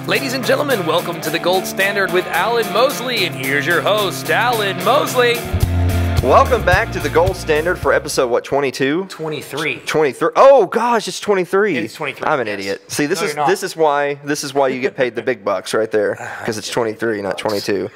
Ladies and gentlemen, welcome to The Gold Standard with Alan Mosley, and here's your host, Alan Mosley. Welcome back to The Gold Standard for episode, what, 22? 23. 23. Oh, gosh, it's 23. It's 23. I'm an yes. idiot. See, this No, is why you get paid the big bucks right there, because it's 23, not 22.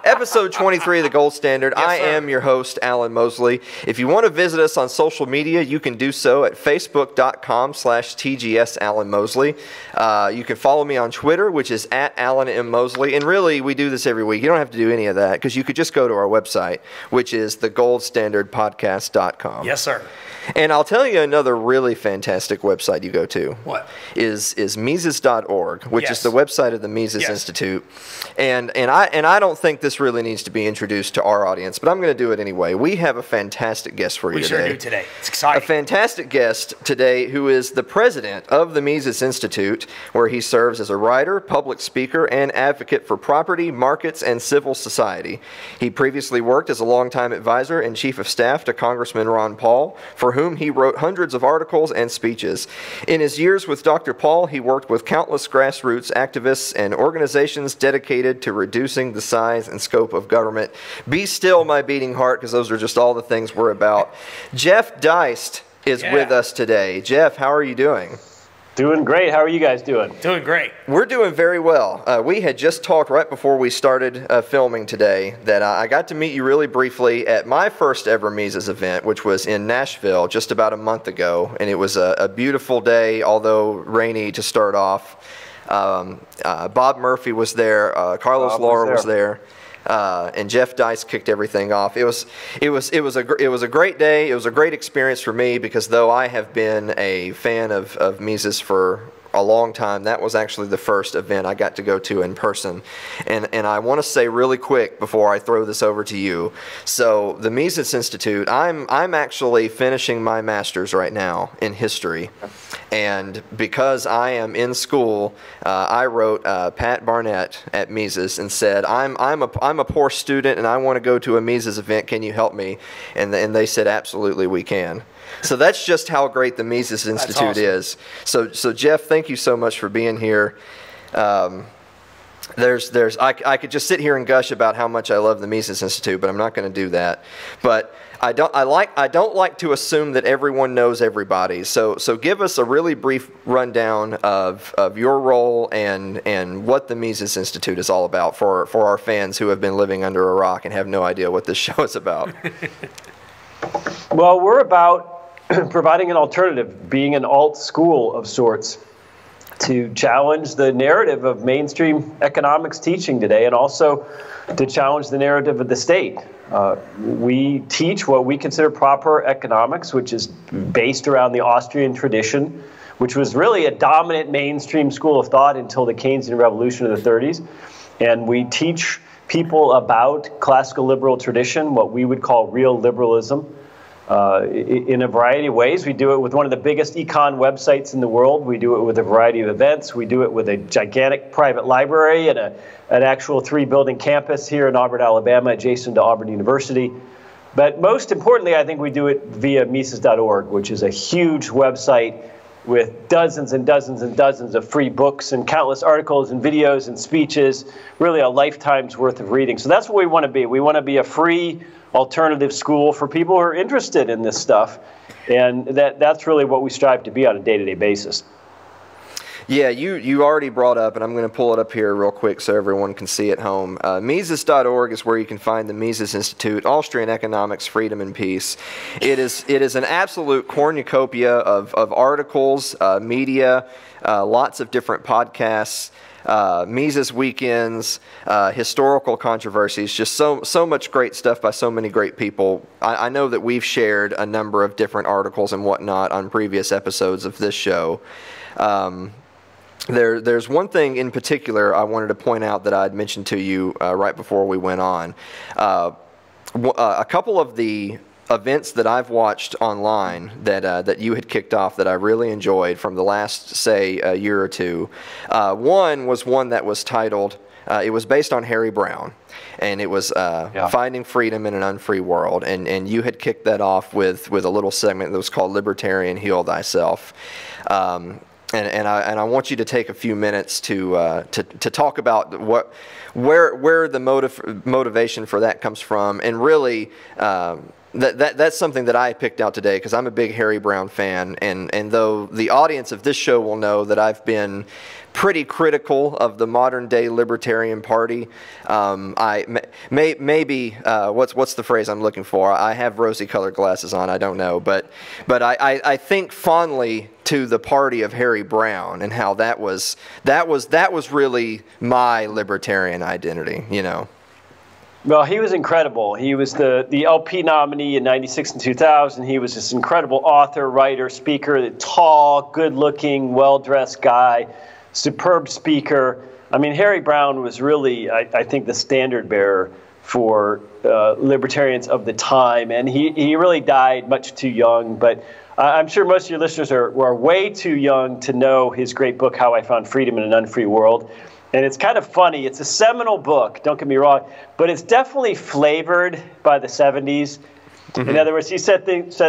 Episode 23 of The Gold Standard. Yes, I sir. am your host, Alan Mosley. If you want to visit us on social media, you can do so at facebook.com/TGS Alan Mosley. You can follow me on Twitter, which is at Alan M. Mosley. And really, we do this every week. You don't have to do any of that, because you could just go to our website, which is thegoldstandardpodcast.com. Yes, sir. And I'll tell you another really fantastic website you go to. What? Is Mises.org, which Yes. is the website of the Mises Yes. Institute. And I don't think this really needs to be introduced to our audience, but I'm going to do it anyway. We have a fantastic guest for you We today. sure do today. It's A exciting. fantastic guest today who is the president of the Mises Institute, where he serves as a writer, public speaker, and advocate for property, markets, and civil society. He previously worked as a longtime advisor and chief of staff to Congressman Ron Paul, for whom he wrote hundreds of articles and speeches. In his years with Dr. Paul, he worked with countless grassroots activists and organizations dedicated to reducing the size and scope of government. Be still, my beating heart, because those are just all the things we're about. Jeff Deist is with us today. Jeff, how are you doing? Doing great. How are you guys doing? Doing great. We're doing very well. We had just talked right before we started filming today that I got to meet you really briefly at my first ever Mises event, which was in Nashville just about a month ago. And it was a beautiful day, although rainy to start off. Bob Murphy was there. Carlos Laura was there. And Jeff Deist kicked everything off. It was a great day. It was a great experience for me, because though I have been a fan of Mises for a long time, that was actually the first event I got to go to in person. And I want to say really quick before I throw this over to you. So the Mises Institute, I'm actually finishing my master's right now in history. And because I am in school, I wrote Pat Barnett at Mises and said, I'm a poor student and I want to go to a Mises event. Can you help me? And they said, absolutely, we can. So that's just how great the Mises Institute is. So Jeff, thank you so much for being here. I could just sit here and gush about how much I love the Mises Institute, but I'm not going to do that. But I don't like to assume that everyone knows everybody. So give us a really brief rundown of your role and what the Mises Institute is all about for our fans who have been living under a rock and have no idea what this show is about. Well, we're about providing an alternative, being an alt school of sorts, to challenge the narrative of mainstream economics teaching today, and also to challenge the narrative of the state. We teach what we consider proper economics, which is based around the Austrian tradition, which was really a dominant mainstream school of thought until the Keynesian Revolution of the 30s. And we teach people about classical liberal tradition, what we would call real liberalism, in a variety of ways. We do it with one of the biggest econ websites in the world. We do it with a variety of events. We do it with a gigantic private library and an actual 3-building campus here in Auburn, Alabama, adjacent to Auburn University. But most importantly, I think we do it via Mises.org, which is a huge website with dozens and dozens and dozens of free books and countless articles and videos and speeches, really a lifetime's worth of reading. So that's what we want to be. We want to be a free alternative school for people who are interested in this stuff. And that's really what we strive to be on a day-to-day basis. Yeah, you already brought up, and I'm going to pull it up here real quick so everyone can see at home. Mises.org is where you can find the Mises Institute, Austrian Economics, Freedom and Peace. It is an absolute cornucopia of articles, media, lots of different podcasts, Mises weekends, historical controversies, just so much great stuff by so many great people. I know that we've shared a number of different articles and whatnot on previous episodes of this show. There's one thing in particular I wanted to point out that I'd mentioned to you right before we went on. A couple of the events that I've watched online that you had kicked off that I really enjoyed from the last, say, a year or two. One was one that was titled, it was based on Harry Brown, and it was Finding Freedom in an Unfree World, and you had kicked that off with a little segment that was called Libertarian Heal Thyself. and I want you to take a few minutes to talk about where the motivation for that comes from, and really that's something that I picked out today because I'm a big Harry Browne fan, and though the audience of this show will know that I've been pretty critical of the modern day Libertarian Party. What's the phrase I'm looking for? I have rosy colored glasses on. I don't know, but I think fondly to the party of Harry Browne and how that was really my libertarian identity, you know. Well, he was incredible. He was the LP nominee in '96 and 2000. He was this incredible author, writer, speaker, tall, good-looking, well-dressed guy, superb speaker. I mean, Harry Browne was really, I think, the standard bearer for libertarians of the time, and he really died much too young. But I'm sure most of your listeners were way too young to know his great book, How I Found Freedom in an Unfree World. And it's kind of funny. It's a seminal book, don't get me wrong, but it's definitely flavored by the 70s. Mm-hmm. In other words, he says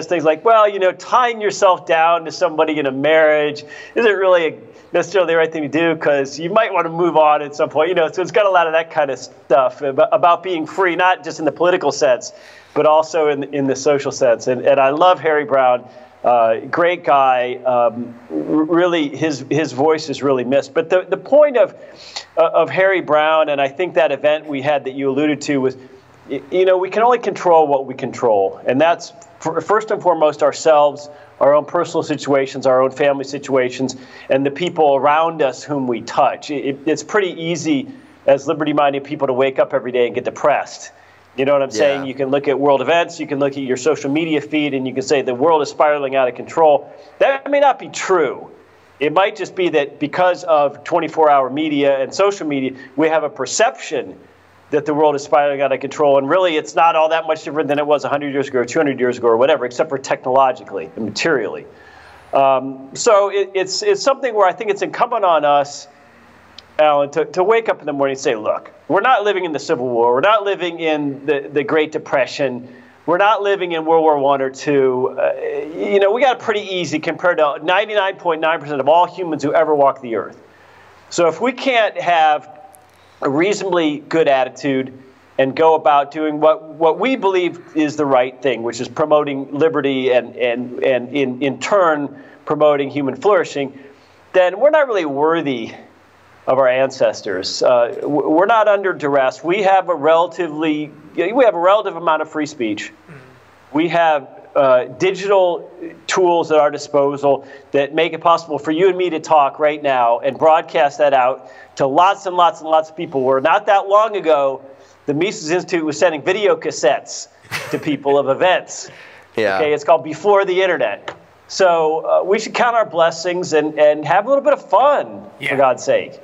things like, well, you know, tying yourself down to somebody in a marriage isn't really necessarily the right thing to do because you might want to move on at some point. You know, so it's got a lot of that kind of stuff about being free, not just in the political sense, but also in the social sense. And I love Harry Browne. Great guy. Really, his voice is really missed. But the point of Harry Browne, and I think that event we had that you alluded to was, you know, we can only control what we control, and that's first and foremost ourselves, our own personal situations, our own family situations, and the people around us whom we touch. It's pretty easy as liberty-minded people to wake up every day and get depressed. You know what I'm saying? You can look at world events, you can look at your social media feed, and you can say the world is spiraling out of control. That may not be true. It might just be that because of 24-hour media and social media, we have a perception that the world is spiraling out of control, and really it's not all that much different than it was 100 years ago or 200 years ago or whatever, except for technologically and materially. So it's something where I think it's incumbent on us, Alan, to wake up in the morning and say, look, we're not living in the Civil War. We're not living in the Great Depression. We're not living in World War I or II. You know, we got it pretty easy compared to 99.9% of all humans who ever walk the earth. So if we can't have a reasonably good attitude and go about doing what we believe is the right thing, which is promoting liberty and in turn promoting human flourishing, then we're not really worthy of our ancestors. We're not under duress. We have a relative amount of free speech. We have digital tools at our disposal that make it possible for you and me to talk right now and broadcast that out to lots and lots and lots of people. Where not that long ago, the Mises Institute was sending video cassettes to people of events. Yeah. Okay, it's called Before the Internet. So we should count our blessings and have a little bit of fun, for God's sake.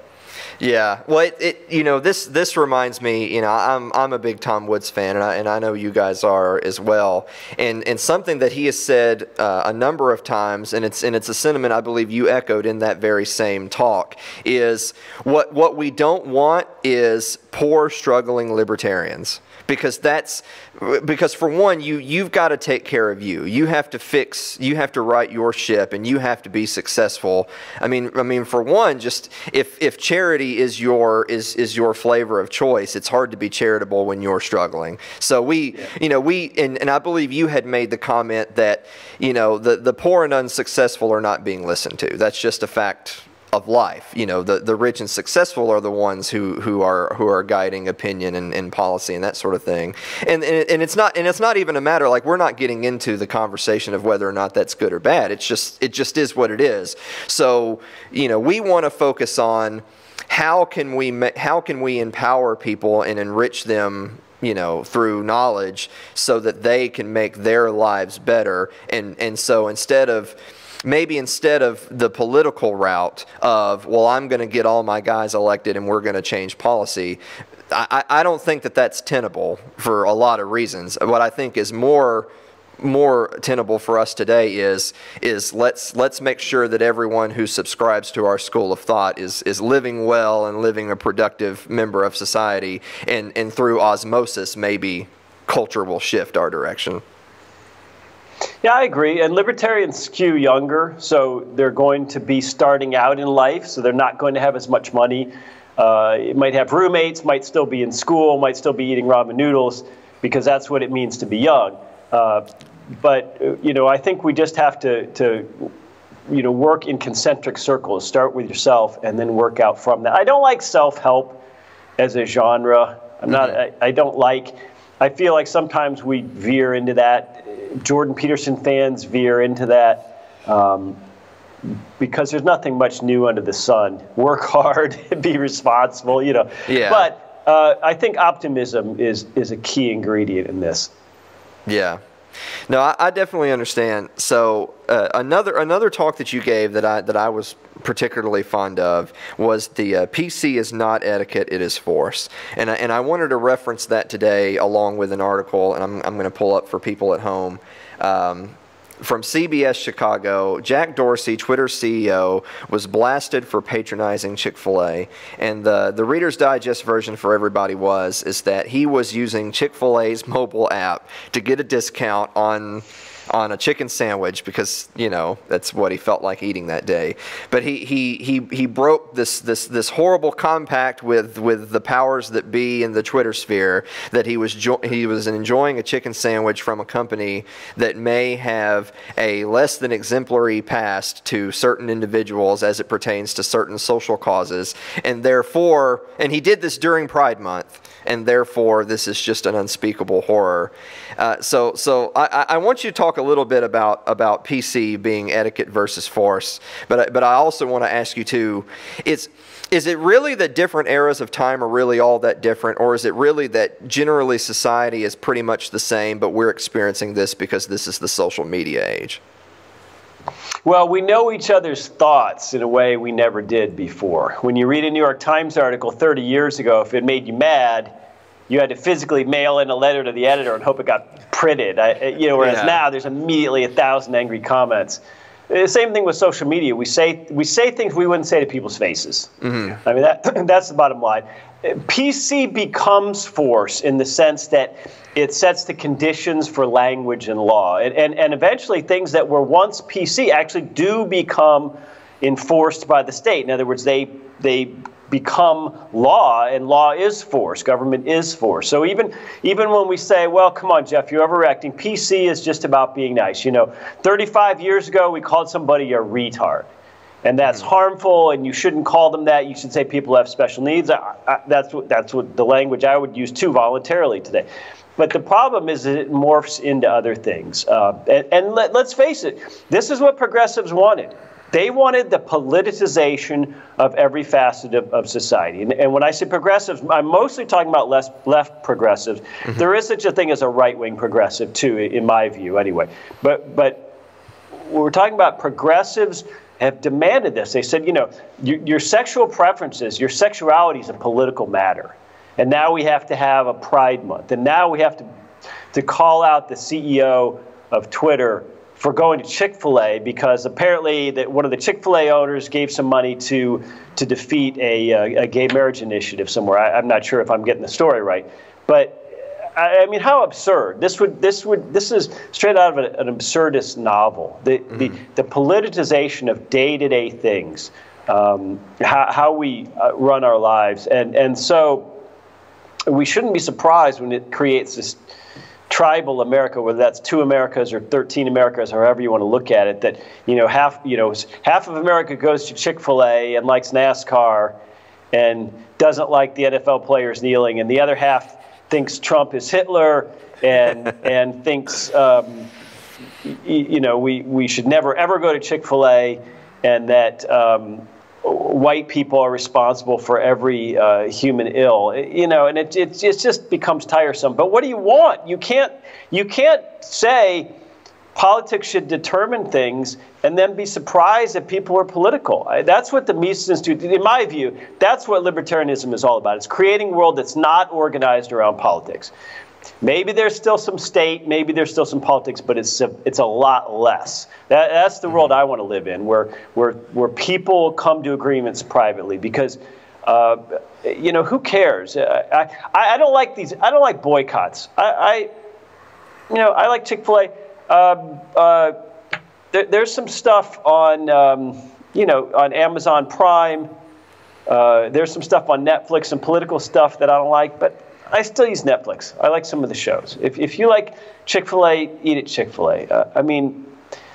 Yeah, well, you know, this reminds me, you know, I'm a big Tom Woods fan, and I know you guys are as well. And something that he has said a number of times, and it's a sentiment I believe you echoed in that very same talk, is what we don't want is poor, struggling libertarians. Because for one, you've got to take care of you. You have to right your ship, and you have to be successful. I mean, for one, just if charity is your flavor of choice, it's hard to be charitable when you're struggling. So and I believe you had made the comment that, you know, the poor and unsuccessful are not being listened to. That's just a fact of life. You know, the rich and successful are the ones who are guiding opinion and policy and that sort of thing. And it's not even a matter, like, we're not getting into the conversation of whether or not that's good or bad. It just is what it is. So, you know, we want to focus on how can we empower people and enrich them, you know, through knowledge so that they can make their lives better. And so instead of the political route of, well, I'm going to get all my guys elected and we're going to change policy, I don't think that that's tenable for a lot of reasons. What I think is more tenable for us today is let's make sure that everyone who subscribes to our school of thought is living well and living a productive member of society, and through osmosis maybe culture will shift our direction. Yeah, I agree. And libertarians skew younger, so they're going to be starting out in life, so they're not going to have as much money. It might have roommates, might still be in school, might still be eating ramen noodles, because that's what it means to be young. But I think we just have to work in concentric circles. Start with yourself and then work out from that. I don't like self-help as a genre. I feel like sometimes we veer into that. Jordan Peterson fans veer into that because there's nothing much new under the sun. Work hard, be responsible, Yeah. But I think optimism is a key ingredient in this. Yeah. No, I definitely understand. So another talk that you gave that I was particularly fond of was the PC is not etiquette, it is force. And I wanted to reference that today along with an article, and I'm going to pull up for people at home. From CBS Chicago, Jack Dorsey, Twitter's CEO, was blasted for patronizing Chick-fil-A. And the Reader's Digest version for everybody is that he was using Chick-fil-A's mobile app to get a discount on a chicken sandwich because, that's what he felt like eating that day. But he broke this horrible compact with the powers that be in the Twitter sphere that he was enjoying a chicken sandwich from a company that may have a less than exemplary past to certain individuals as it pertains to certain social causes, and he did this during Pride Month, and therefore this is just an unspeakable horror. So I want you to talk a little bit about PC being etiquette versus force, but I also want to ask you too, is it really that different eras of time are really all that different, or is it really that generally society is pretty much the same, but we're experiencing this because this is the social media age? Well, we know each other's thoughts in a way we never did before. When you read a New York Times article 30 years ago, if it made you mad, you had to physically mail in a letter to the editor and hope it got printed. Whereas now there's immediately 1,000 angry comments. The same thing with social media. We say things we wouldn't say to people's faces. Mm-hmm. I mean, that's the bottom line. PC becomes force in the sense that it sets the conditions for language and law. And eventually things that were once PC actually do become enforced by the state. In other words, they become law, and law is force. Government is force. So even when we say, well, come on, Jeff, you're overreacting, PC is just about being nice. 35 years ago, we called somebody a retard. And that's harmful, and you shouldn't call them that. You should say people have special needs. That's what the language I would use too voluntarily today. But the problem is that it morphs into other things. Let's face it, this is what progressives wanted. They wanted the politicization of every facet of society. And when I say progressives, I'm mostly talking about left progressives. Mm-hmm. There is such a thing as a right-wing progressive, too, in my view, anyway. But we're talking about progressives have demanded this. They said, your sexual preferences, your sexuality is a political matter. And now we have to have a Pride Month. And now we have to call out the CEO of Twitter for going to Chick-fil-A because apparently that one of the Chick-fil-A owners gave some money to defeat a gay marriage initiative somewhere. I'm not sure if I'm getting the story right, but I mean, how absurd! This is straight out of an absurdist novel. The politicization of day-to-day things, how we run our lives, and so we shouldn't be surprised when it creates this tribal America, whether that's 2 Americas or 13 Americas, however you want to look at it, that half of America goes to Chick-fil-A and likes NASCAR and doesn't like the NFL players kneeling, and the other half thinks Trump is Hitler and thinks we should never ever go to Chick-fil-A, and that white people are responsible for every human ill, and it just becomes tiresome. But what do you want? You can't say politics should determine things and then be surprised that people are political. That's what the Mises Institute, in my view, that's what libertarianism is all about. It's creating a world that's not organized around politics. Maybe there's still some state, maybe there's still some politics, but it's a lot less. That's the world I want to live in, where people come to agreements privately, because who cares? I don't like these. I don't like boycotts. I like Chick-fil-A. There's some stuff on, on Amazon Prime. There's some stuff on Netflix, some political stuff that I don't like, but I still use Netflix. I like some of the shows. If you like Chick-fil-A, eat at Chick-fil-A. I mean,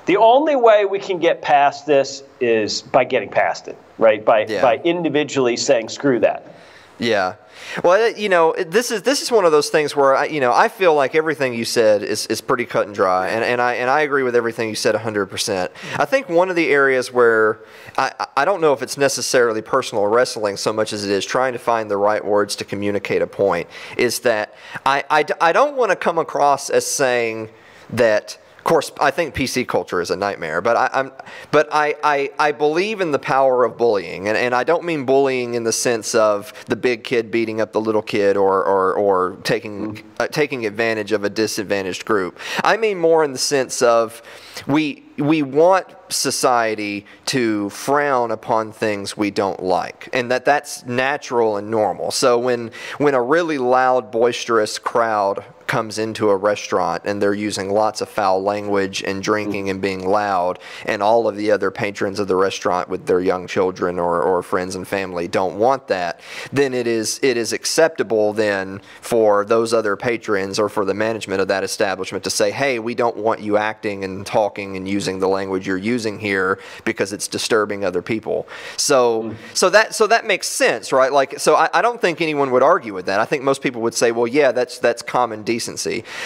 the only way we can get past this is by getting past it, right? By individually saying, screw that. Yeah. Well, this is one of those things where I feel like everything you said is pretty cut and dry, and I agree with everything you said 100%. I think one of the areas where I don't know if it's necessarily personal wrestling so much as it is trying to find the right words to communicate a point is that I don't want to come across as saying that. Of course, I think PC culture is a nightmare, but I believe in the power of bullying, and I don't mean bullying in the sense of the big kid beating up the little kid or taking advantage of a disadvantaged group. I mean more in the sense of we want society to frown upon things we don't like, and that's natural and normal. So when a really loud, boisterous crowd comes into a restaurant and they're using lots of foul language and drinking and being loud, and all of the other patrons of the restaurant with their young children or friends and family don't want that, then it is acceptable then for those other patrons or for the management of that establishment to say, hey, we don't want you acting and talking and using the language you're using here because it's disturbing other people. So that makes sense, right? Like, so I don't think anyone would argue with that. I think most people would say, well, yeah, that's common decency.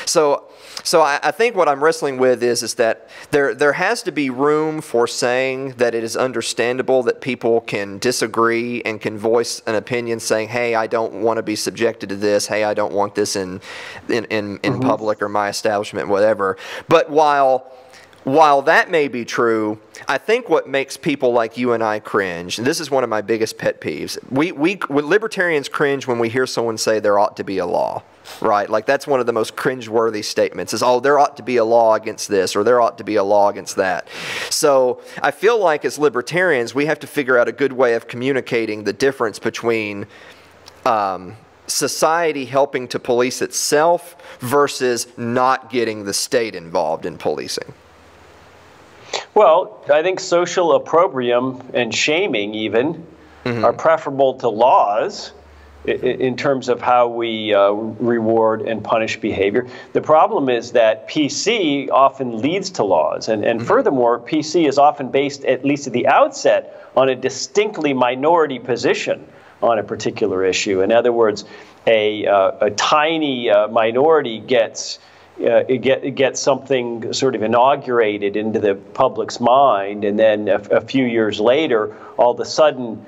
So I think what I'm wrestling with is that there has to be room for saying that it is understandable that people can disagree and can voice an opinion saying, hey, I don't want to be subjected to this. Hey, I don't want this in public or my establishment, whatever. But while that may be true, I think what makes people like you and I cringe, and this is one of my biggest pet peeves, we libertarians cringe when we hear someone say there ought to be a law, right? Like that's one of the most cringe-worthy statements is, oh, there ought to be a law against this or there ought to be a law against that. So I feel like as libertarians, we have to figure out a good way of communicating the difference between society helping to police itself versus not getting the state involved in policing. Well, I think social opprobrium and shaming even are preferable to laws in terms of how we reward and punish behavior. The problem is that PC often leads to laws. And furthermore, PC is often based, at least at the outset, on a distinctly minority position on a particular issue. In other words, a tiny minority gets something sort of inaugurated into the public's mind, and then a few years later, all of a sudden,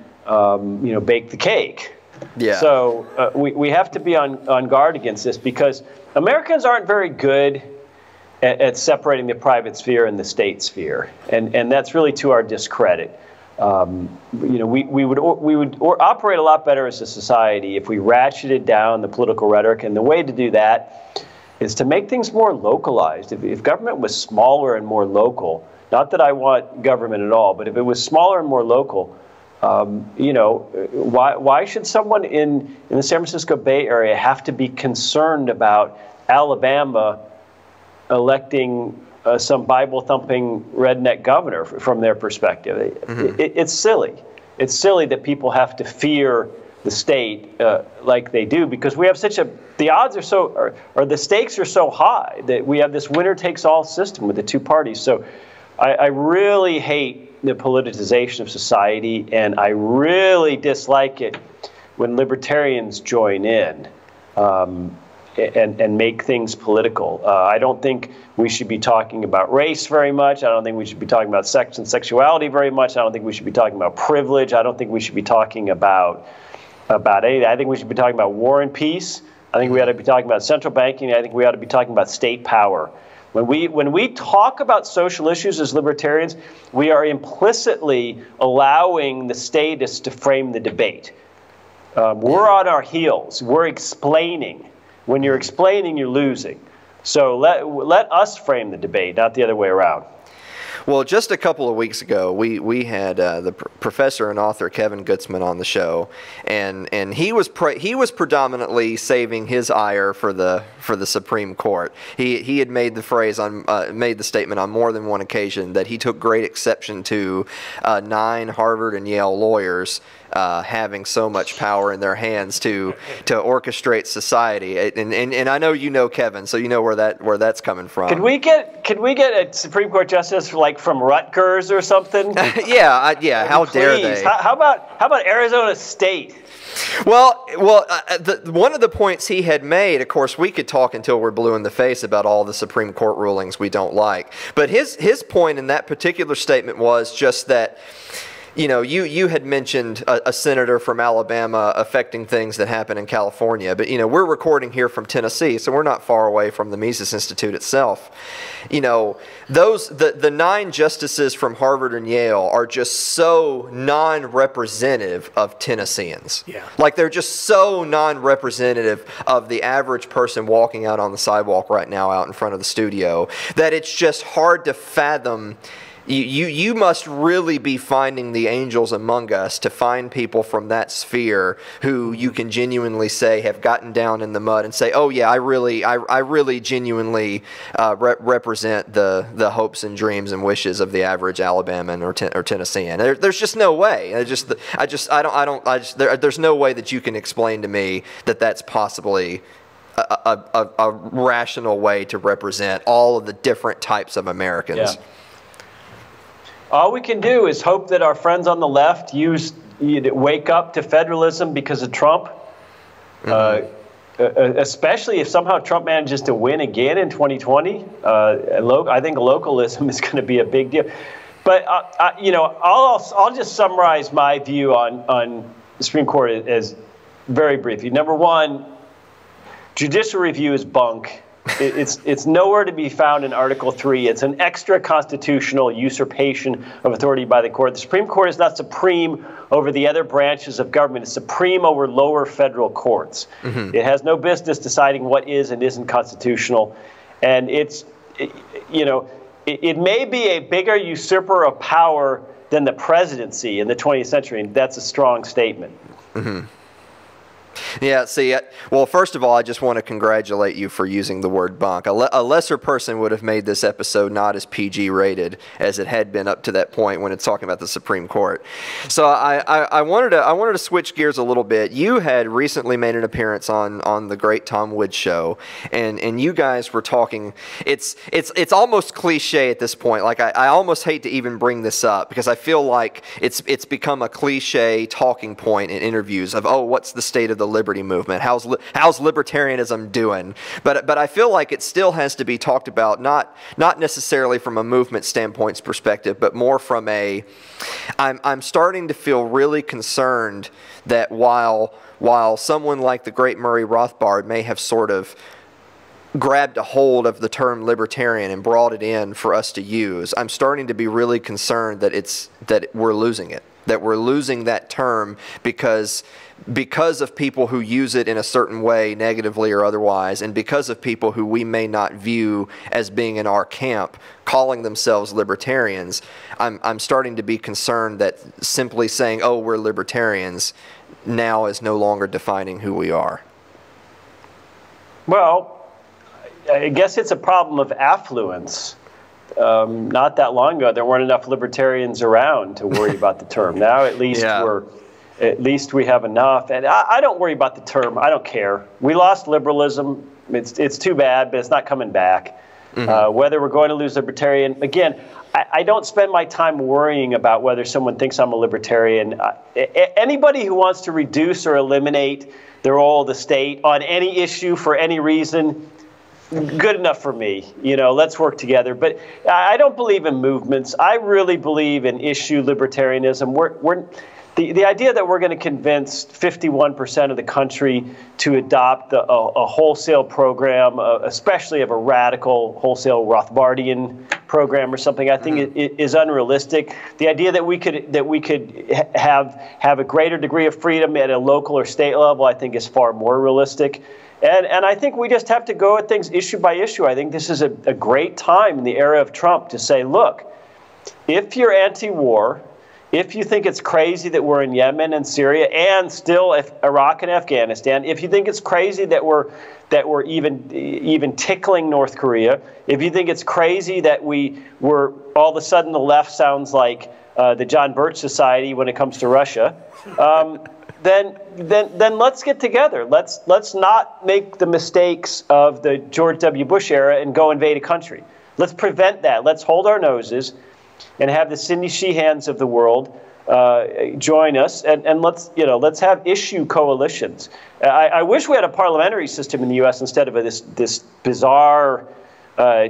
bake the cake. Yeah. So we have to be on guard against this because Americans aren't very good at separating the private sphere and the state sphere, and that's really to our discredit. We would operate a lot better as a society if we ratcheted down the political rhetoric, and the way to do that is to make things more localized. If government was smaller and more local, not that I want government at all, but if it was smaller and more local, why should someone in the San Francisco Bay Area have to be concerned about Alabama electing some Bible-thumping redneck governor from their perspective? It's silly. It's silly that people have to fear the state like they do, because we have the odds are so, or the stakes are so high that we have this winner-takes-all system with the two parties. So I really hate the politicization of society, and I really dislike it when libertarians join in and make things political. I don't think we should be talking about race very much. I don't think we should be talking about sex and sexuality very much. I don't think we should be talking about privilege. I don't think we should be talking about anything. I think we should be talking about war and peace. I think we ought to be talking about central banking. I think we ought to be talking about state power. When we talk about social issues as libertarians, we are implicitly allowing the statists to frame the debate. We're on our heels. We're explaining. When you're explaining, you're losing. So let us frame the debate, not the other way around. Well, just a couple of weeks ago, we had the professor and author Kevin Gutzman on the show, and he was predominantly saving his ire for the Supreme Court. He had made the statement on more than one occasion that he took great exception to 9 Harvard and Yale lawyers having so much power in their hands to orchestrate society. And I know you know Kevin, so you know where that's coming from. Could we get a Supreme Court justice like from Rutgers or something? yeah. How dare they? How about Arizona State? Well, one of the points he had made, of course, we could talk until we're blue in the face about all the Supreme Court rulings we don't like. But his point in that particular statement was just that, you know, you had mentioned a senator from Alabama affecting things that happen in California, but, you know, we're recording here from Tennessee, so we're not far away from the Mises Institute itself. You know, the 9 justices from Harvard and Yale are just so non-representative of Tennesseans. Yeah. Like, they're just so non-representative of the average person walking out on the sidewalk right now out in front of the studio that it's just hard to fathom. You must really be finding the angels among us to find people from that sphere who you can genuinely say have gotten down in the mud and say, oh yeah, I really genuinely represent the hopes and dreams and wishes of the average Alabaman or Tennessean. There's just no way. There's no way that you can explain to me that that's possibly a rational way to represent all of the different types of Americans. Yeah. All we can do is hope that our friends on the left wake up to federalism because of Trump, especially if somehow Trump manages to win again in 2020. I think localism is going to be a big deal. But you know, I'll just summarize my view on the Supreme Court as very briefly. Number one, judicial review is bunk. It's nowhere to be found in Article 3. It's an extra constitutional usurpation of authority by the court. The Supreme Court is not supreme over the other branches of government. It's supreme over lower federal courts. Mm-hmm. It has no business deciding what is and isn't constitutional. And it may be a bigger usurper of power than the presidency in the 20th century. And that's a strong statement. Mm-hmm. Yeah, see, well, first of all, I just want to congratulate you for using the word bunk. A lesser person would have made this episode not as PG rated as it had been up to that point when it's talking about the Supreme Court. So I wanted to switch gears a little bit. You had recently made an appearance on the Great Tom Woods Show, and you guys were talking. It's almost cliche at this point. Like I almost hate to even bring this up because I feel like it's become a cliche talking point in interviews of, oh, what's the state of the liberty movement? How's libertarianism doing? But I feel like it still has to be talked about, not necessarily from a movement standpoint's perspective, but more from I'm starting to feel really concerned that while someone like the great Murray Rothbard may have sort of grabbed a hold of the term libertarian and brought it in for us to use, I'm starting to be really concerned that we're losing it, that we're losing that term because of people who use it in a certain way, negatively or otherwise, and because of people who we may not view as being in our camp, calling themselves libertarians. I'm starting to be concerned that simply saying, oh, we're libertarians, now is no longer defining who we are. Well, I guess it's a problem of affluence. Not that long ago, there weren't enough libertarians around to worry about the term. Now, at least we have enough. And I don't worry about the term. I don't care. We lost liberalism. It's too bad, but it's not coming back. Mm-hmm. Whether we're going to lose libertarian, again, I don't spend my time worrying about whether someone thinks I'm a libertarian. Anybody who wants to reduce or eliminate the role of the state on any issue for any reason, good enough for me. You know, let's work together. But I don't believe in movements. I really believe in issue libertarianism. The idea that we're going to convince 51% of the country to adopt a wholesale program, especially of a radical wholesale Rothbardian program or something, I think is unrealistic. The idea that we could have a greater degree of freedom at a local or state level, I think, is far more realistic. And I think we just have to go at things issue by issue. I think this is a great time in the era of Trump to say, look, if you're anti-war, if you think it's crazy that we're in Yemen and Syria and still Iraq and Afghanistan, if you think it's crazy that we're even tickling North Korea, if you think it's crazy that we're all of a sudden the left sounds like the John Birch Society when it comes to Russia, then let's get together. Let's not make the mistakes of the George W. Bush era and go invade a country. Let's prevent that. Let's hold our noses and have the Cindy Sheehans of the world join us, and let's have issue coalitions. I wish we had a parliamentary system in the U.S. instead of this bizarre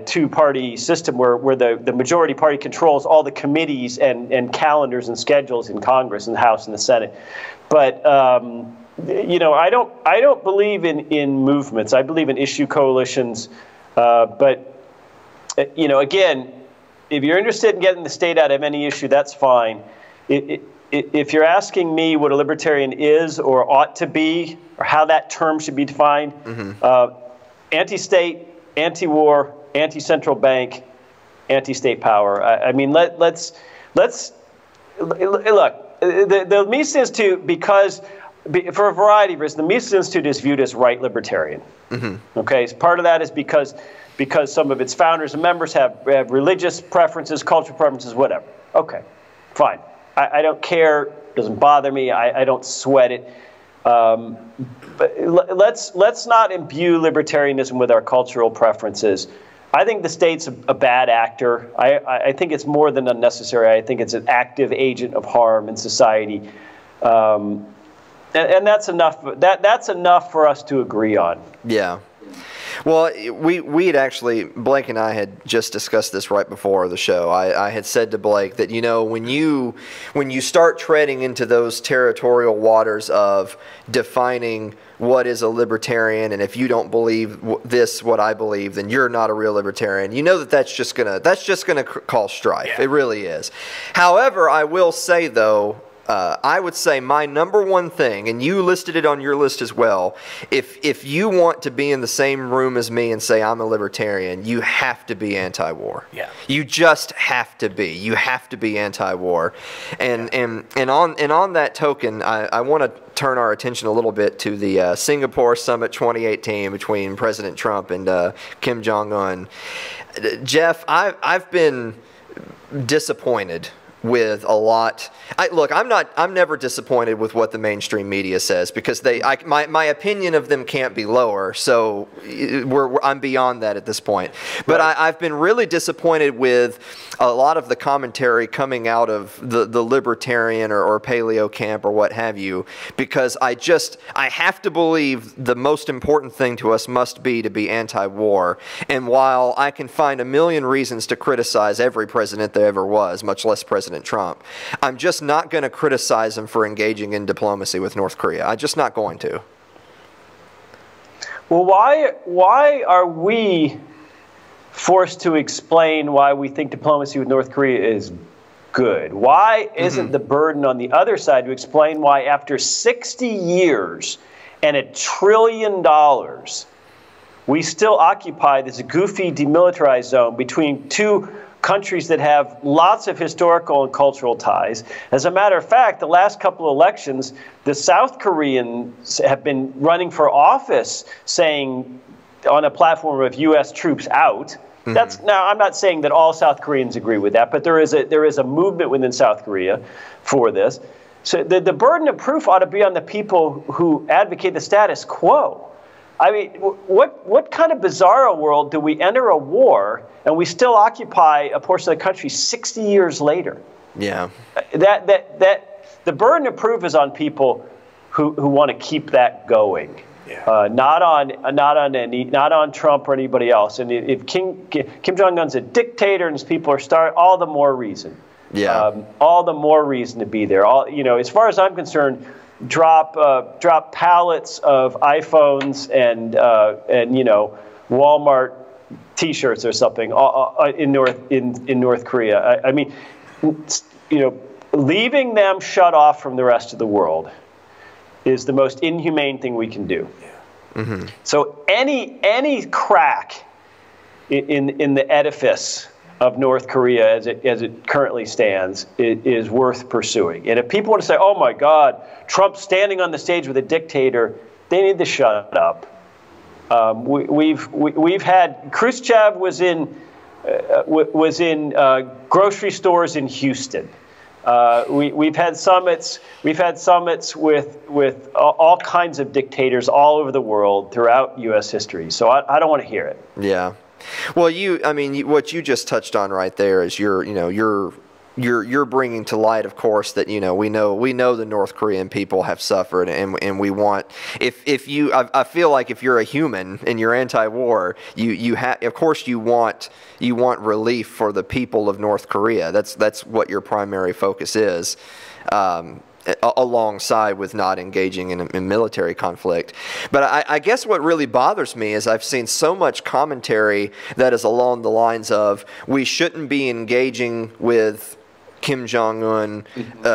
two-party system where the majority party controls all the committees and calendars and schedules in Congress and the House and the Senate. But I don't believe in movements. I believe in issue coalitions. But again, if you're interested in getting the state out of any issue, that's fine. If you're asking me what a libertarian is or ought to be, or how that term should be defined, anti-state, anti-war, anti-central bank, anti-state power. I mean, let's look. The Mises Institute, for a variety of reasons, the Mises Institute is viewed as right libertarian. Okay, so part of that is because some of its founders and members have religious preferences, cultural preferences, whatever. Okay, fine. I don't care. It doesn't bother me. I don't sweat it. But let's not imbue libertarianism with our cultural preferences. I think the state's a bad actor. I think it's more than unnecessary. I think it's an active agent of harm in society. And that's enough. That's enough for us to agree on. Yeah. Well, we had actually, Blake and I had just discussed this right before the show. I had said to Blake that, when you start treading into those territorial waters of defining what is a libertarian, and if you don't believe what I believe, then you're not a real libertarian. That's just gonna cause strife. Yeah. It really is. However, I will say though, I would say my number one thing, and you listed it on your list as well, if you want to be in the same room as me and say I'm a libertarian, you have to be anti-war. Yeah. You just have to be. You have to be anti-war. And on that token, I want to turn our attention a little bit to the Singapore Summit 2018 between President Trump and Kim Jong-Un. Jeff, I've been disappointed with a lot. I'm never disappointed with what the mainstream media says, because my opinion of them can't be lower. So I'm beyond that at this point. But right. I've been really disappointed with a lot of the commentary coming out of the libertarian or paleo camp or what have you, because I have to believe the most important thing to us must be to be anti-war. And while I can find a million reasons to criticize every president there ever was, much less President Trump, I'm just not going to criticize him for engaging in diplomacy with North Korea. I'm just not going to. Well, why are we forced to explain why we think diplomacy with North Korea is good? Why isn't the burden on the other side to explain why after 60 years and $1 trillion, we still occupy this goofy demilitarized zone between two countries that have lots of historical and cultural ties? As a matter of fact, the last couple of elections, the South Koreans have been running for office saying on a platform of U.S. troops out. Now, I'm not saying that all South Koreans agree with that, but there is a movement within South Korea for this. So the burden of proof ought to be on the people who advocate the status quo. I mean, what kind of bizarro world do we enter a war and we still occupy a portion of the country 60 years later? Yeah. The burden of proof is on people who want to keep that going. Yeah. Not on Trump or anybody else. And if Kim Jong-un's a dictator and his people are all the more reason. Yeah. All the more reason to be there. As far as I'm concerned, drop pallets of iPhones and Walmart T-shirts or something in North Korea. I mean, leaving them shut off from the rest of the world is the most inhumane thing we can do. So any crack in the edifice of North Korea as it currently stands is worth pursuing. And if people want to say, "Oh my God, Trump's standing on the stage with a dictator," they need to shut up. We've had Khrushchev was in grocery stores in Houston. We've had summits. We've had summits with all kinds of dictators all over the world throughout U.S. history. So I don't want to hear it. Yeah. Well, what you just touched on right there is you're bringing to light, of course, that we know the North Korean people have suffered, and we want I feel like if you're a human and you're anti-war, of course you want relief for the people of North Korea. That's what your primary focus is. Alongside with not engaging in military conflict. But I guess what really bothers me is I've seen so much commentary that is along the lines of we shouldn't be engaging with Kim Jong-Un.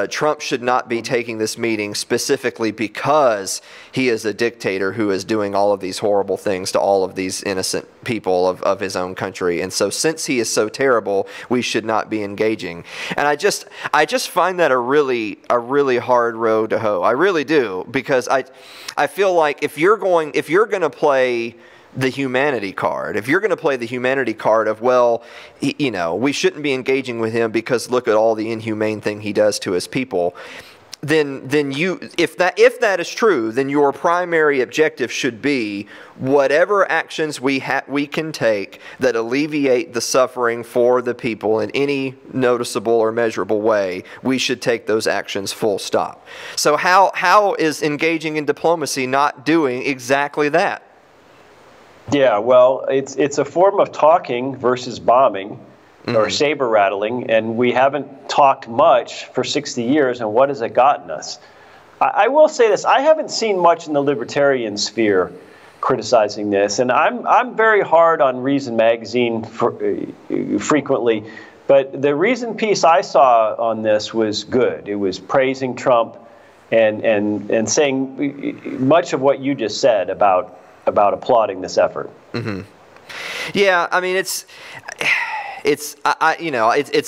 Trump should not be taking this meeting specifically because he is a dictator who is doing all of these horrible things to all of these innocent people of his own country. And so since he is so terrible, we should not be engaging. And I just find that a really hard road to hoe. I really do, because I feel like if you're going to play the humanity card, if you're going to play the humanity card of, well, we shouldn't be engaging with him because look at all the inhumane thing he does to his people, then if that is true, then your primary objective should be whatever actions we can take that alleviate the suffering for the people in any noticeable or measurable way, we should take those actions full stop. So how is engaging in diplomacy not doing exactly that? Yeah, well, it's a form of talking versus bombing or saber rattling, and we haven't talked much for 60 years, and what has it gotten us? I will say this, I haven't seen much in the libertarian sphere criticizing this, and I'm very hard on Reason Magazine frequently, but the Reason piece I saw on this was good. It was praising Trump and saying much of what you just said about applauding this effort. Mm-hmm. Yeah, I mean, it's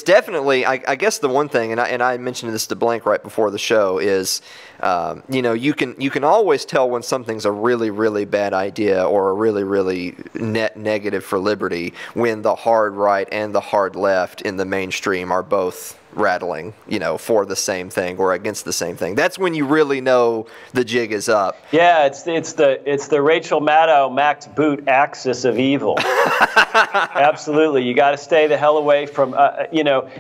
definitely, I guess the one thing, and I mentioned this to Blank right before the show, is you can always tell when something's a really, really bad idea or a really, really net negative for liberty when the hard right and the hard left in the mainstream are both rattling, for the same thing or against the same thing. That's when you really know the jig is up. Yeah, it's the Rachel Maddow Max Boot axis of evil. Absolutely, you got to stay the hell away from Now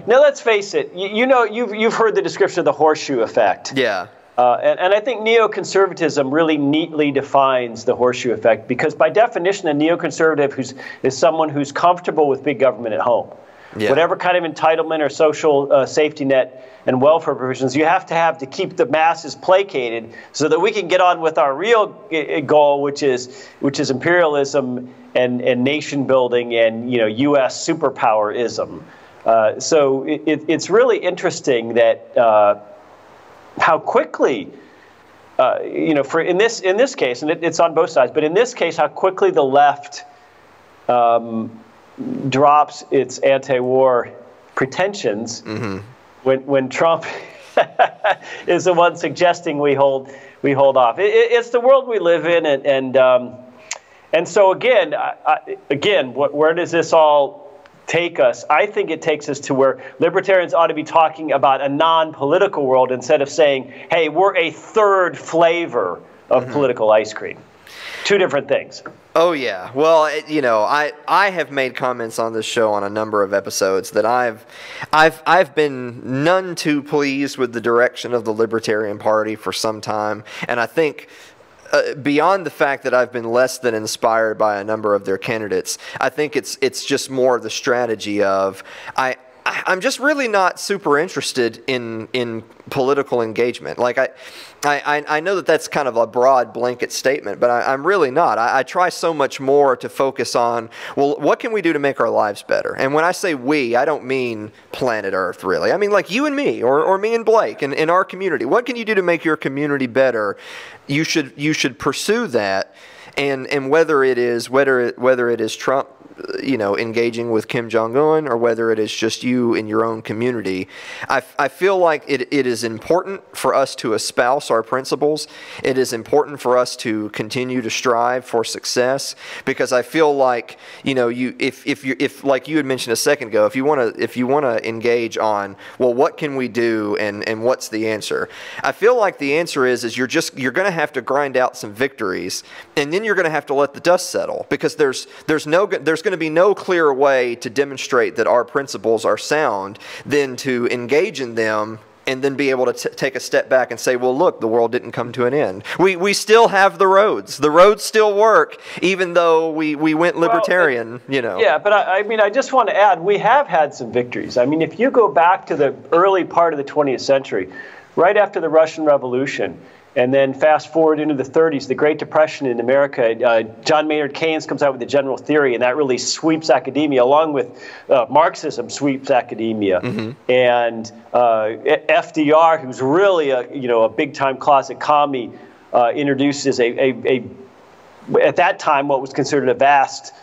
let's face it. You've heard the description of the horseshoe effect. Yeah. And I think neoconservatism really neatly defines the horseshoe effect, because by definition, a neoconservative is someone who's comfortable with big government at home. Yeah. Whatever kind of entitlement or social safety net and welfare provisions you have to keep the masses placated so that we can get on with our real goal, which is imperialism and nation building and U.S. superpowerism. So it's really interesting that how quickly in this case, and it's on both sides, but in this case, how quickly the left drops its anti-war pretensions when Trump is the one suggesting we hold off. It's the world we live in, and so again, where does this all take us? I think it takes us to where libertarians ought to be talking about a non-political world instead of saying, "Hey, we're a third flavor of political ice cream." Two different things. Oh yeah. Well, I have made comments on this show on a number of episodes that I've been none too pleased with the direction of the Libertarian Party for some time, and I think beyond the fact that I've been less than inspired by a number of their candidates, I think it's just more the strategy of I'm just really not super interested in political engagement. Like I know that that's kind of a broad blanket statement, but I'm really not. I try so much more to focus on, well, what can we do to make our lives better? And when I say we, I don't mean planet Earth, really. I mean like you and me, or me and Blake, and in our community. What can you do to make your community better? You should pursue that, and whether it is Trump engaging with Kim Jong-Un, or whether it is just you in your own community, I feel like it is important for us to espouse our principles. It is important for us to continue to strive for success, because I feel like, if like you had mentioned a second ago, if you want to engage on, well, what can we do and what's the answer? I feel like the answer is you're going to have to grind out some victories, and then you're going to have to let the dust settle, because there's going to be no clearer way to demonstrate that our principles are sound than to engage in them and then be able to take a step back and say, well, look, the world didn't come to an end. We still have the roads. The roads still work, even though we went libertarian, Yeah, but I just want to add, we have had some victories. I mean, if you go back to the early part of the 20th century, right after the Russian Revolution, and then fast forward into the 30s, the Great Depression in America, John Maynard Keynes comes out with the general theory, and that really sweeps academia, along with Marxism sweeps academia. Mm-hmm. And FDR, who's really a big-time closet commie, introduces at that time what was considered a vast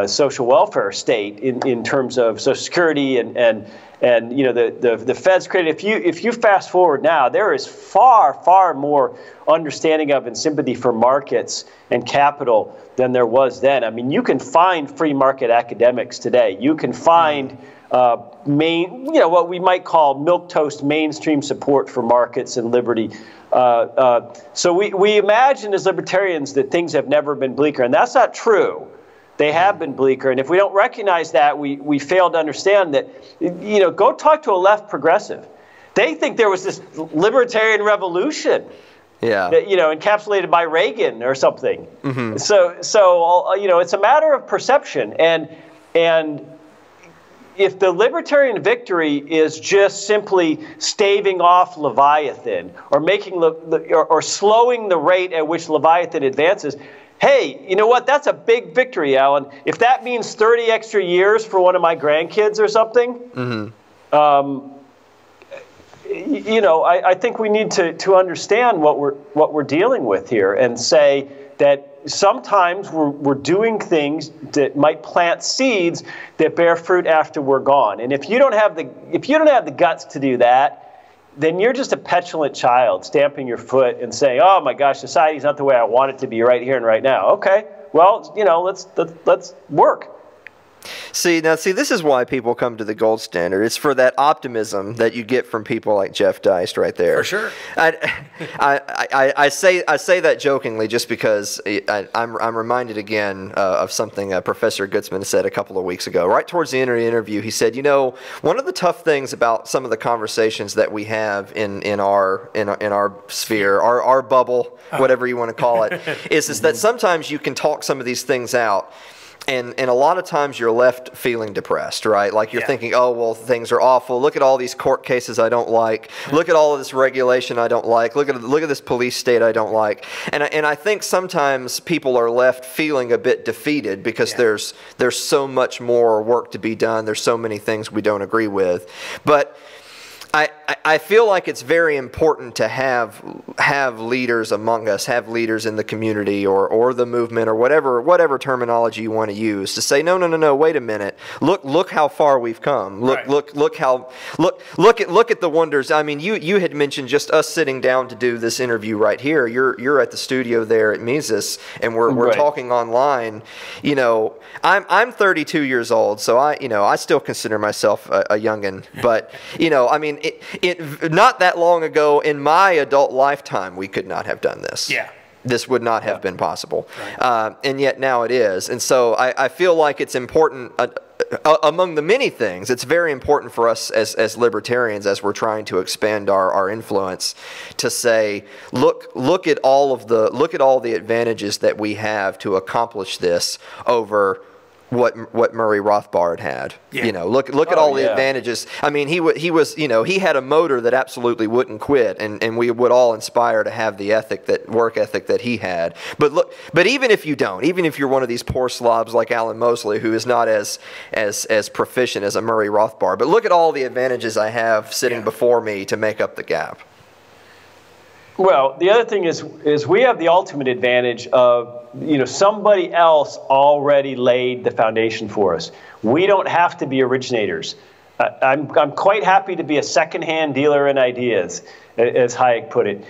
social welfare state in terms of Social Security and the Fed's created. If you fast forward now, there is far more understanding of and sympathy for markets and capital than there was then. I mean, you can find free market academics today. You can find what we might call milquetoast mainstream support for markets and liberty. So we imagine as libertarians that things have never been bleaker, and that's not true. They have been bleaker, and if we don't recognize that, we fail to understand that. Go talk to a left progressive. They think there was this libertarian revolution, that, encapsulated by Reagan or something. Mm-hmm. So it's a matter of perception, and if the libertarian victory is just simply staving off Leviathan or making or slowing the rate at which Leviathan advances. Hey, you know what? That's a big victory, Alan. If that means 30 extra years for one of my grandkids or something, mm-hmm. I think we need to understand what we're dealing with here, and say that sometimes we're doing things that might plant seeds that bear fruit after we're gone. And if you don't have the guts to do that, then you're just a petulant child stamping your foot and saying, "Oh my gosh, society's not the way I want it to be right here and right now." Okay, well, let's work. See, this is why people come to the gold standard. It's for that optimism that you get from people like Jeff Deist right there. For sure. I say that jokingly, just because I'm reminded again of something Professor Gutzman said a couple of weeks ago. Right towards the end of the interview, he said, one of the tough things about some of the conversations that we have in our sphere, our bubble, whatever you want to call it, is that sometimes you can talk some of these things out. And a lot of times you're left feeling depressed, right? Like you're thinking, oh, well, things are awful. Look at all these court cases I don't like. Look at all of this regulation I don't like. Look at this police state I don't like. And I think sometimes people are left feeling a bit defeated because there's so much more work to be done. There's so many things we don't agree with. But I feel like it's very important to have leaders among us, have leaders in the community or the movement or whatever terminology you want to use, to say no, wait a minute, look how far we've come. Look at the wonders. I mean, you had mentioned just us sitting down to do this interview right here. You're at the studio there at Mises, and we're talking online. I'm 32 years old, so I still consider myself a youngin', but I mean. It not that long ago in my adult lifetime, we could not have done this. Yeah. This would not have been possible. Right. And yet now it is. And so I feel like it's important, among the many things, it's very important for us as libertarians, as we're trying to expand our influence, to say, look at all the advantages that we have to accomplish this over what Murray Rothbard had. Look at all the advantages. I mean, he he had a motor that absolutely wouldn't quit, and we would all aspire to have the work ethic that he had. But even if you don't, even if you're one of these poor slobs like Alan Mosley, who is not as proficient as a Murray Rothbard, but look at all the advantages I have sitting before me to make up the gap. Well, the other thing is we have the ultimate advantage of, somebody else already laid the foundation for us. We don't have to be originators. I'm quite happy to be a secondhand dealer in ideas, as Hayek put it.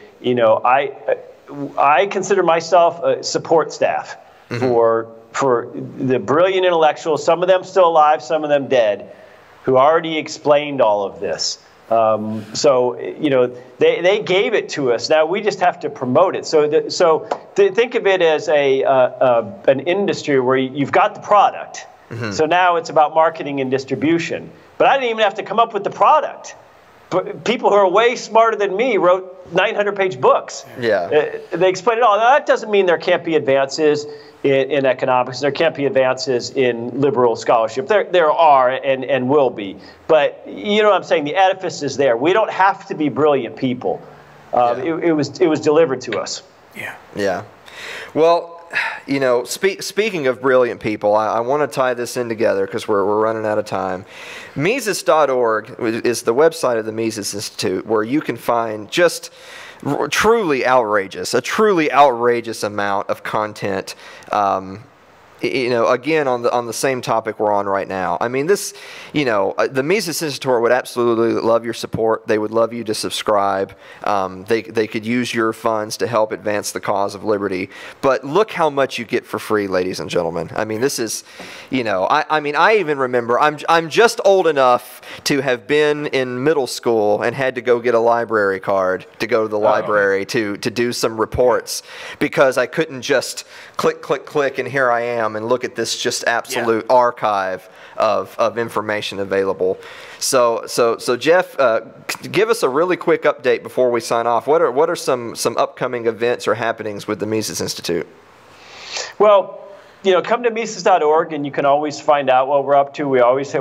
I consider myself a support staff for the brilliant intellectuals, some of them still alive, some of them dead, who already explained all of this. They gave it to us. Now we just have to promote it. So think of it as an industry where you've got the product. So now it's about marketing and distribution. But I didn't even have to come up with the product. But people who are way smarter than me wrote 900-page books. Yeah. They explain it all. Now that doesn't mean there can't be advances in economics. There can't be advances in liberal scholarship. There are and will be. But you know what I'm saying? The edifice is there. We don't have to be brilliant people. It was delivered to us. Yeah. Yeah. Well, speaking of brilliant people, I want to tie this in together because we're running out of time. Mises.org is the website of the Mises Institute, where you can find just a truly outrageous amount of content. Again, on the same topic we're on right now. I mean, the Mises Institute would absolutely love your support. They would love you to subscribe. They could use your funds to help advance the cause of liberty. But look how much you get for free, ladies and gentlemen. I mean, this is, I even remember, I'm just old enough to have been in middle school and had to go get a library card to go to the library to do some reports, because I couldn't just click, and here I am, and look at this just absolute archive of information available. So Jeff, give us a really quick update before we sign off. What are some upcoming events or happenings with the Mises Institute? Well, come to Mises.org and you can always find out what we're up to. We're always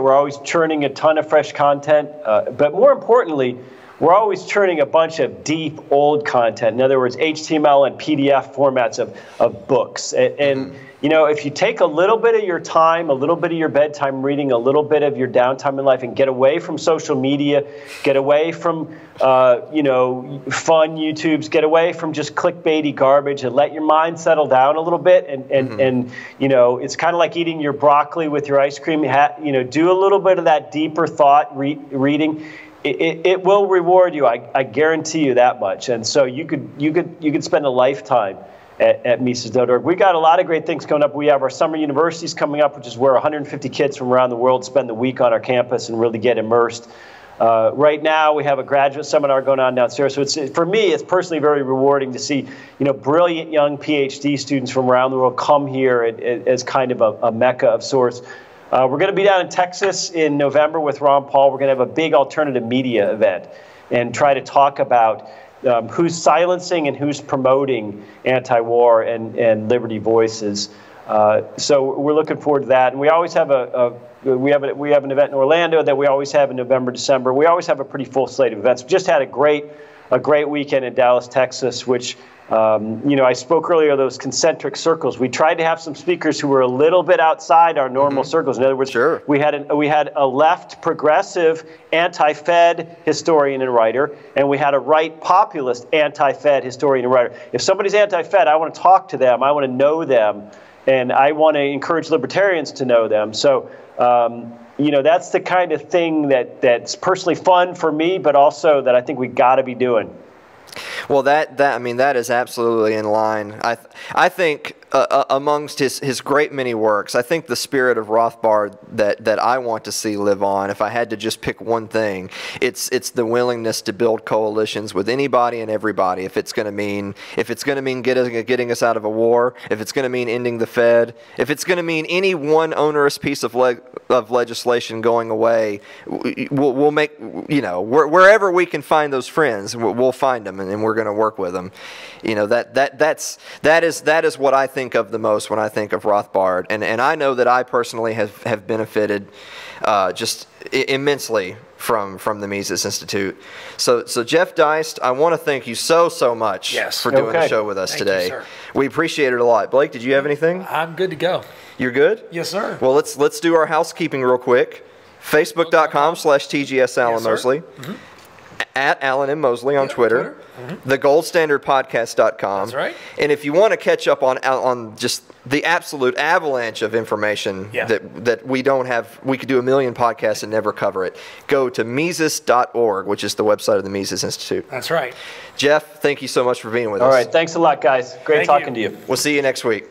churning a ton of fresh content, but more importantly, we're always churning a bunch of deep, old content. In other words, HTML and PDF formats of books. And if you take a little bit of your time, a little bit of your bedtime reading, a little bit of your downtime in life, and get away from social media, get away from, fun YouTubes, get away from just clickbaity garbage, and let your mind settle down a little bit. And it's kind of like eating your broccoli with your ice cream. Do a little bit of that deeper thought reading. It will reward you. I guarantee you that much. And so you could spend a lifetime at Mises.org. We got a lot of great things coming up. We have our summer universities coming up, which is where 150 kids from around the world spend the week on our campus and really get immersed. Right now, we have a graduate seminar going on downstairs. So for me, it's personally very rewarding to see, brilliant young PhD students from around the world come here as kind of a mecca of sorts. We're going to be down in Texas in November with Ron Paul. We're going to have a big alternative media event and try to talk about who's silencing and who's promoting anti-war and liberty voices. So we're looking forward to that. And we always have we have an event in Orlando that we always have in November, December. We always have a pretty full slate of events. We just had a great weekend in Dallas, Texas, which I spoke earlier of those concentric circles. We tried to have some speakers who were a little bit outside our normal circles. In other words, we had a left progressive anti-Fed historian and writer, and we had a right populist anti-Fed historian and writer. If somebody's anti-Fed, I want to talk to them. I want to know them, and I want to encourage libertarians to know them. So that's the kind of thing that's personally fun for me, but also that I think we got to be doing. Well, that is absolutely in line. I think amongst his great many works, I think the spirit of Rothbard that I want to see live on, if I had to just pick one thing, it's the willingness to build coalitions with anybody and everybody. If it's going to mean getting us out of a war, if it's going to mean ending the Fed, if it's going to mean any one onerous piece of legislation going away, we'll make wherever we can find those friends, we'll find them and we're going to work with them. That is what I think of the most when I think of Rothbard, and I know that I personally have benefited just immensely from the Mises Institute. So Jeff Deist, I want to thank you so much for doing the show with us today. Thank you, sir. We appreciate it a lot. Blake, did you have anything? I'm good to go. You're good? Yes, sir. Well, let's do our housekeeping real quick. Facebook.com/TGS Alan Mosley. at Alan M. Mosley on Twitter. Mm-hmm. thegoldstandardpodcast.com. That's right. And if you want to catch up on just the absolute avalanche of information that we don't have, we could do a million podcasts and never cover it, go to Mises.org, which is the website of the Mises Institute. That's right. Jeff, thank you so much for being with us. All right. Thanks a lot, guys. Great talking to you. We'll see you next week.